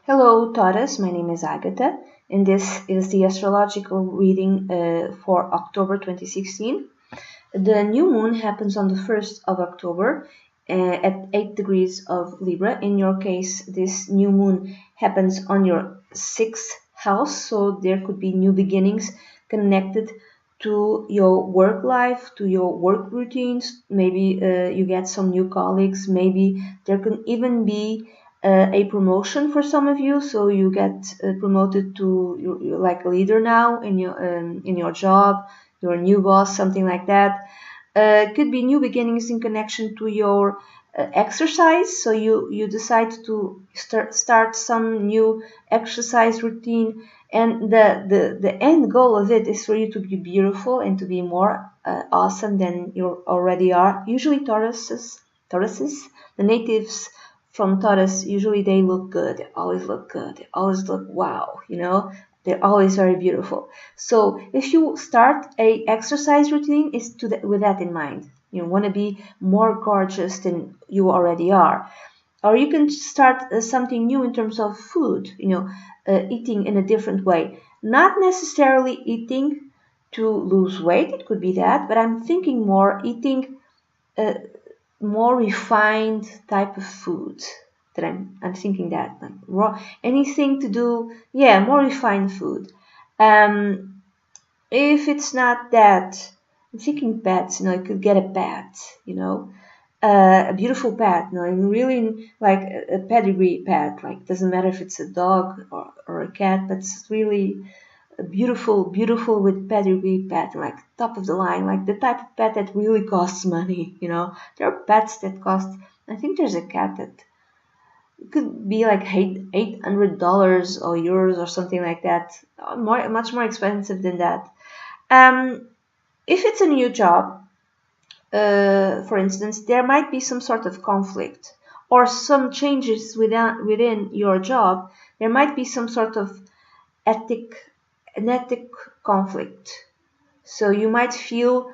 Hello, Taurus. My name is Agatha, and this is the astrological reading for October 2016. The new moon happens on the 1st of October at 8 degrees of Libra. In your case, this new moon happens on your 6th house, so there could be new beginnings connected to your work life, to your work routines. Maybe you get some new colleagues. Maybe there can even be a promotion for some of you, so you get promoted to you're like a leader now in your job. You're a new boss, something like that. Could be new beginnings in connection to your exercise. So you decide to start some new exercise routine, and the end goal of it is for you to be beautiful and to be more awesome than you already are. Usually Tauruses, the natives from Taurus, usually they look good. They always look good. They always look wow, They're always very beautiful. So if you start a exercise routine, is with that in mind. You want to be more gorgeous than you already are. Or you can start something new in terms of food, eating in a different way. Not necessarily eating to lose weight, it could be that, but I'm thinking more eating more refined type of food. That I'm thinking that like raw, anything to do, yeah, more refined food. If it's not that, I'm thinking pets. You could get a pet. A beautiful pet. And really like a pedigree pet. Like doesn't matter if it's a dog or a cat, but it's really beautiful with pedigree pet, like top of the line, like the type of pet that really costs money. There are pets that cost. I think there's a cat that could be like $800 or euros or something like that. Much more expensive than that. If it's a new job, for instance, there might be some sort of conflict or some changes within your job. There might be some sort of an ethic conflict. So you might feel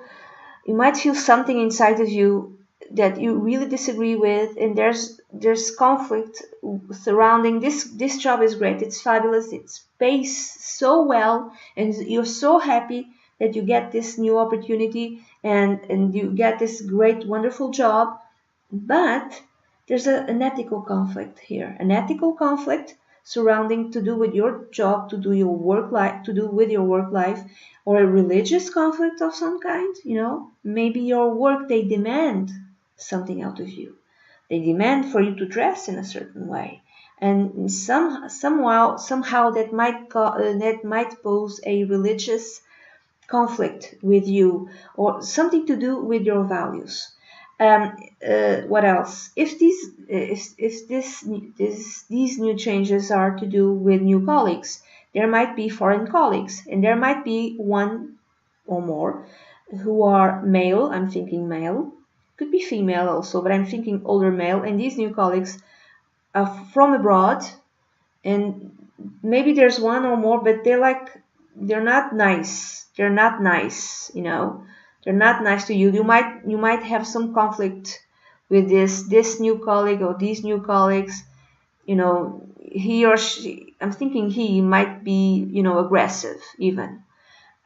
something inside of you that you really disagree with, and there's conflict surrounding this job is great, it's fabulous, it pays so well, and you're so happy that you get this new opportunity and you get this great wonderful job, but there's an ethical conflict here, an ethical conflict surrounding to do with your job, to do with your work life, or a religious conflict of some kind. Maybe your work, they demand something out of you. They demand for you to dress in a certain way, and somehow that might pose a religious conflict with you, or something to do with your values. What else? If these new changes are to do with new colleagues, there might be foreign colleagues, and there might be one or more who are male. I'm thinking male, could be female also, but I'm thinking older male. And these new colleagues are from abroad, and maybe there's one or more, but they're not nice. They're not nice, They're not nice to you. You might have some conflict with this new colleague or these new colleagues. He or she. I'm thinking he might be, aggressive even.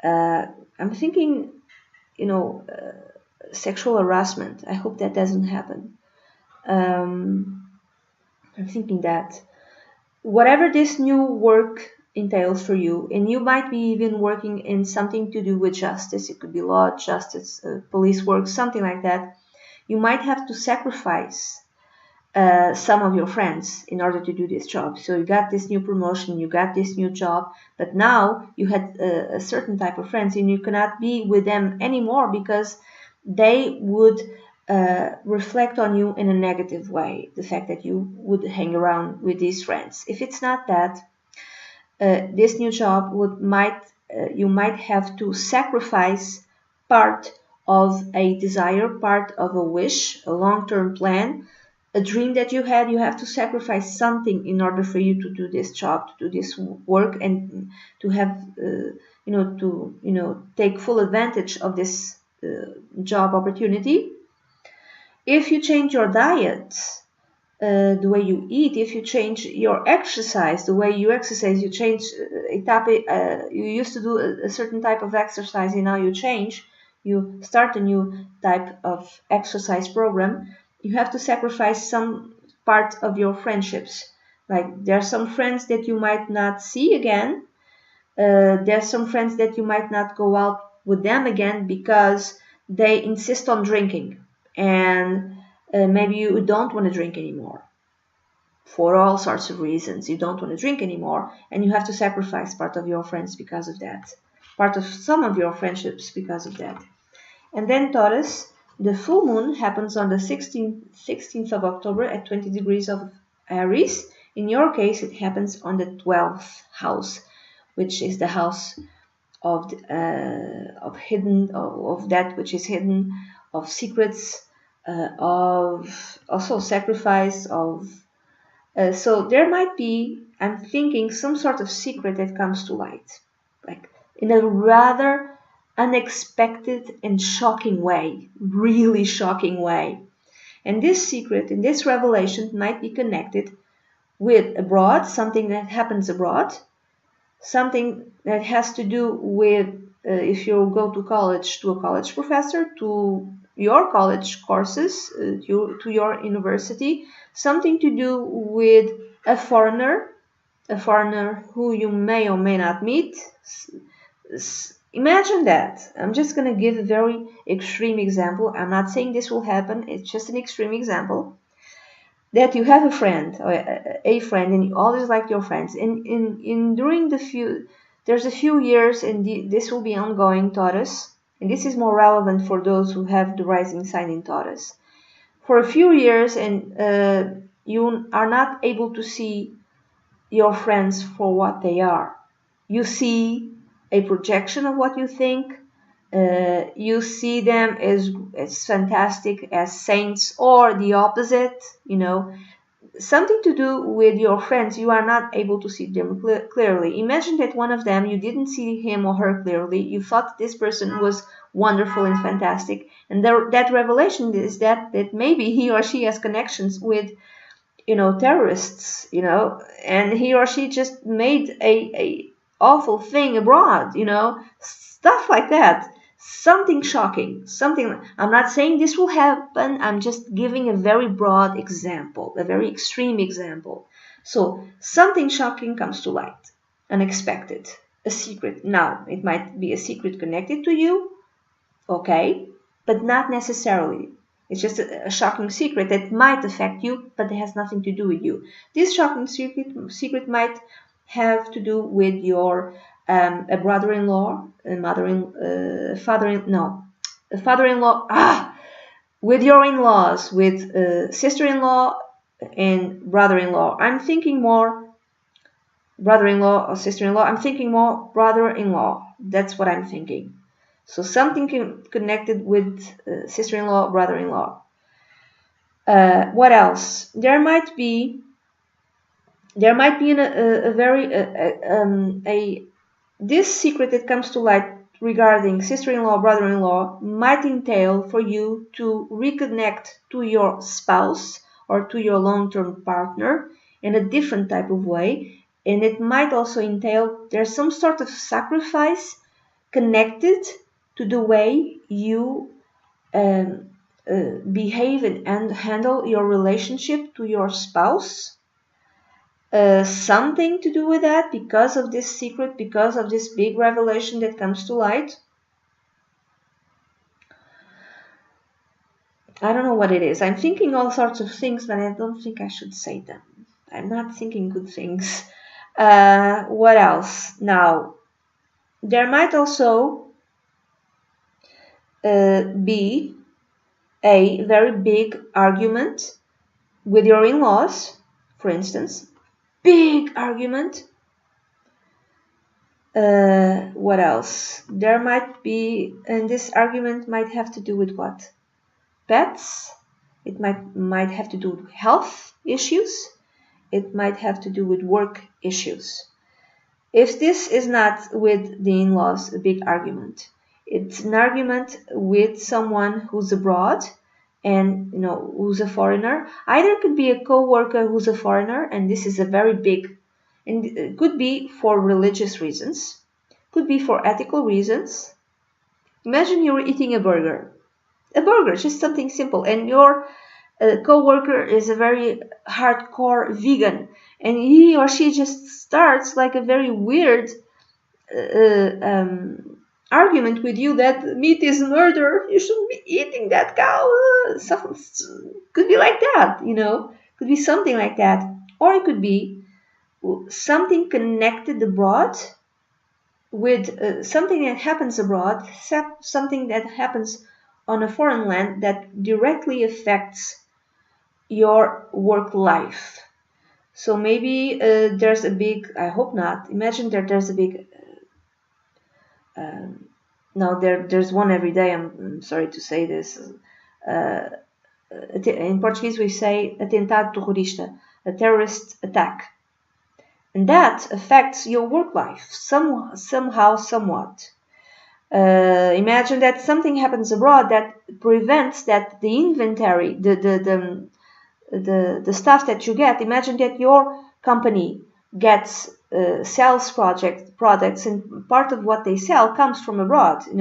I'm thinking, sexual harassment. I hope that doesn't happen. I'm thinking that whatever this new work entails for you, and you might be even working in something to do with justice, it could be law, justice, police work, something like that, you might have to sacrifice some of your friends in order to do this job. So you got this new promotion, you got this new job, but now you had a certain type of friends, and you cannot be with them anymore because they would reflect on you in a negative way, the fact that you would hang around with these friends. If it's not that, this new job you might have to sacrifice part of a desire, part of a wish, a long-term plan, a dream that you had. You have to sacrifice something in order for you to do this job, to do this work, and to have take full advantage of this job opportunity. If you change your diet, the way you eat, if you change your exercise, the way you exercise, you change you used to do a certain type of exercise and now you change, you start a new type of exercise program, you have to sacrifice some part of your friendships. Like there are some friends that you might not see again. There are some friends that you might not go out with them again because they insist on drinking, and maybe you don't want to drink anymore for all sorts of reasons. You don't want to drink anymore, and you have to sacrifice part of your friends because of that, part of some of your friendships because of that. And then Taurus, the full moon happens on the 16th of October at 20 degrees of Aries. In your case, it happens on the 12th house, which is the house of hidden, of that which is hidden, of secrets, of also sacrifice, of so there might be, I'm thinking, some sort of secret that comes to light, like in a rather unexpected and shocking way, really shocking way. And this secret and this revelation might be connected with abroad, something that happens abroad, something that has to do with if you go to college, to a college professor, to your college courses, to your university, something to do with a foreigner who you may or may not meet. Imagine that. I'm just going to give a very extreme example. I'm not saying this will happen. It's just an extreme example. That you have a friend, or a friend, and you always like your friends. And during there's a few years, and this will be ongoing, Taurus. And this is more relevant for those who have the rising sign in Taurus. For a few years, and you are not able to see your friends for what they are. You see a projection of what you think. You see them as fantastic, as saints, or the opposite, something to do with your friends. You are not able to see them clearly. Imagine that one of them, you didn't see him or her clearly. You thought this person was wonderful and fantastic. And that revelation is that maybe he or she has connections with terrorists, and he or she just made a awful thing abroad, stuff like that. Something shocking, I'm not saying this will happen, I'm just giving a very broad example, a very extreme example. So something shocking comes to light, unexpected, a secret. Now, it might be a secret connected to you, okay, but not necessarily. It's just a shocking secret that might affect you, but it has nothing to do with you. This shocking secret might have to do with your a brother-in-law, a father-in-law, with your in-laws, with sister-in-law and brother-in-law. I'm thinking more brother-in-law or sister-in-law. I'm thinking more brother-in-law. That's what I'm thinking. So something connected with sister-in-law, brother-in-law. What else? There might be this secret that comes to light regarding sister-in-law, brother-in-law might entail for you to reconnect to your spouse or to your long-term partner in a different type of way, and it might also entail there's some sort of sacrifice connected to the way you behave and handle your relationship to your spouse. Something to do with that because of this secret, because of this big revelation that comes to light. I don't know what it is. I'm thinking all sorts of things, but I don't think I should say them. I'm not thinking good things. What else? Now, there might also be a very big argument with your in-laws, for instance. Big argument. What else? There might be, and this argument might have to do with what? Pets. It might have to do with health issues. It might have to do with work issues. If this is not with the in-laws, a big argument, it's an argument with someone who's abroad and who's a foreigner. Either it could be a co-worker who's a foreigner, and this is a very big, and it could be for religious reasons, could be for ethical reasons. Imagine you're eating a burger, just something simple, and your co-worker is a very hardcore vegan, and he or she just starts like a very weird argument with you that meat is murder, you shouldn't be eating that cow. Something could be like that, could be something like that, or it could be something connected abroad with something that happens abroad, something that happens on a foreign land that directly affects your work life. So maybe there's a big, I hope not, imagine there's a big, no, there's one every day, I'm sorry to say this, in Portuguese we say atentado terrorista, a terrorist attack. And that affects your work life somehow, somewhat. Imagine that something happens abroad that prevents that the inventory, the stuff that you get. Imagine that your company gets sells products, and part of what they sell comes from abroad. They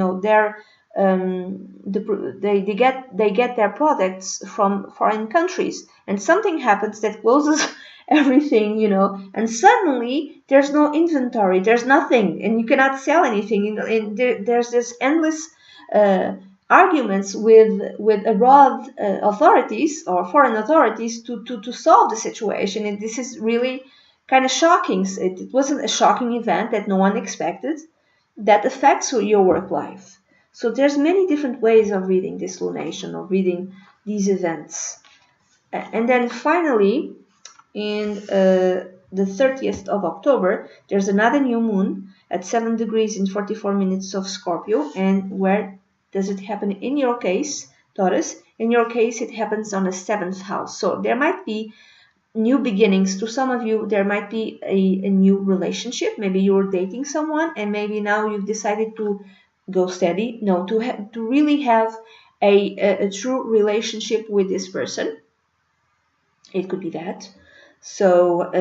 get their products from foreign countries, and something happens that closes everything, and suddenly there's no inventory, there's nothing, and you cannot sell anything. And there's this endless arguments with abroad authorities or foreign authorities to solve the situation. And this is really kind of shocking. It wasn't a shocking event that no one expected that affects your work life. So there's many different ways of reading this lunation, of reading these events. And then finally, in the 30th of October, there's another new moon at 7 degrees and 44 minutes of Scorpio. And where does it happen in your case, Taurus? In your case, it happens on the 7th house. So there might be new beginnings. To some of you, there might be a new relationship. Maybe you're dating someone, and maybe now you've decided to go steady. No, to really have a true relationship with this person. It could be that. So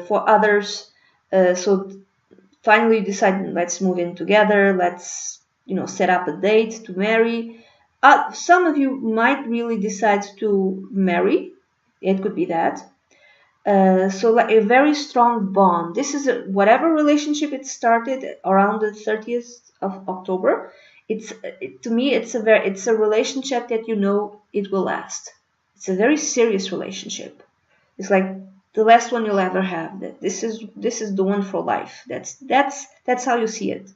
for others, so finally decide, let's move in together. Let's set up a date to marry. Some of you might really decide to marry. It could be that. So like a very strong bond. This is whatever relationship it started around the 30th of October. To me, it's a relationship that it will last. It's a very serious relationship. It's like the last one you'll ever have. That this is the one for life. That's how you see it,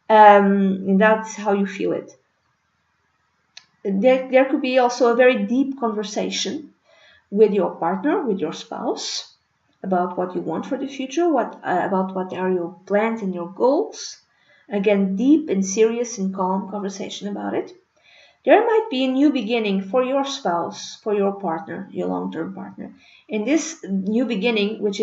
and that's how you feel it. There could be also a very deep conversation with your partner, with your spouse, about what you want for the future, about what are your plans and your goals. Again, deep and serious and calm conversation about it. There might be a new beginning for your spouse, for your partner, your long-term partner. And this new beginning, which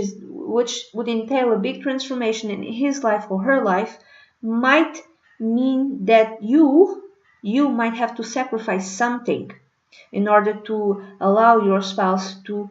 would entail a big transformation in his life or her life, might mean that you might have to sacrifice something in order to allow your spouse to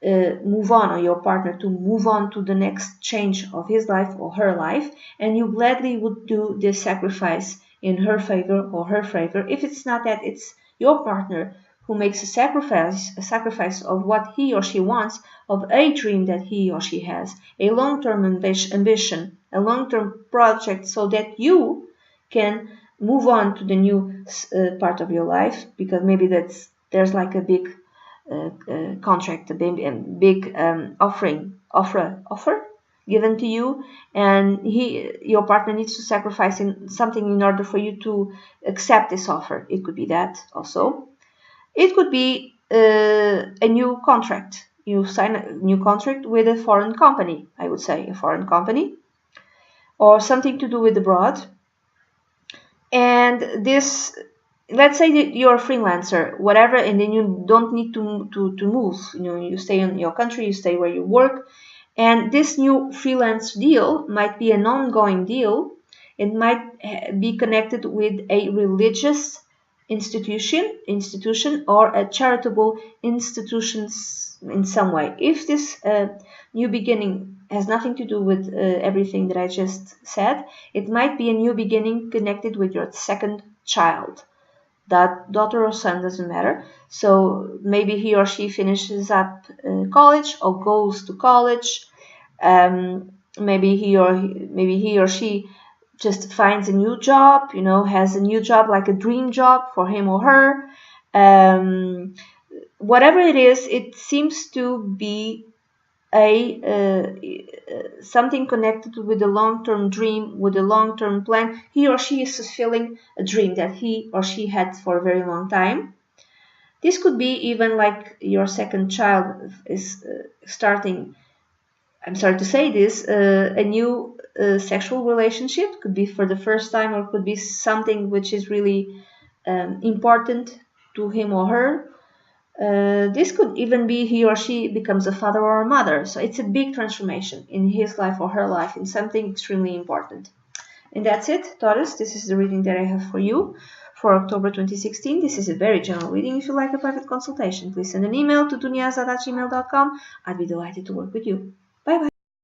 move on, or your partner to move on to the next change of his life or her life, and you gladly would do this sacrifice in her favor or her favor. If it's not that it's your partner who makes a sacrifice of what he or she wants, of a dream that he or she has, a long-term ambition, a long-term project, so that you can move on to the new part of your life, because maybe there's like a big contract, a big offer given to you, and your partner needs to sacrifice something in order for you to accept this offer. It could be that also. It could be a new contract. You sign a new contract with a foreign company, I would say, a foreign company, or something to do with abroad. And this, let's say that you're a freelancer, whatever, and then you don't need to move. You stay in your country, you stay where you work. And this new freelance deal might be an ongoing deal. It might be connected with a religious institution or a charitable institutions in some way. If this new beginning has nothing to do with everything that I just said, it might be a new beginning connected with your second child. That daughter or son, doesn't matter. So maybe he or she finishes up college or goes to college. Maybe he or she just finds a new job, has a new job, like a dream job for him or her. Whatever it is, it seems to be something connected with a long-term dream, with a long-term plan. He or she is fulfilling a dream that he or she had for a very long time. This could be even like your second child is starting, I'm sorry to say this, a new sexual relationship. Could be for the first time, or could be something which is really important to him or her. This could even be he or she becomes a father or a mother. So it's a big transformation in his life or her life, in something extremely important. And that's it, Taurus. This is the reading that I have for you for October 2016. This is a very general reading. If you like a private consultation, please send an email to duniazad@gmail.com. I'd be delighted to work with you. Bye bye.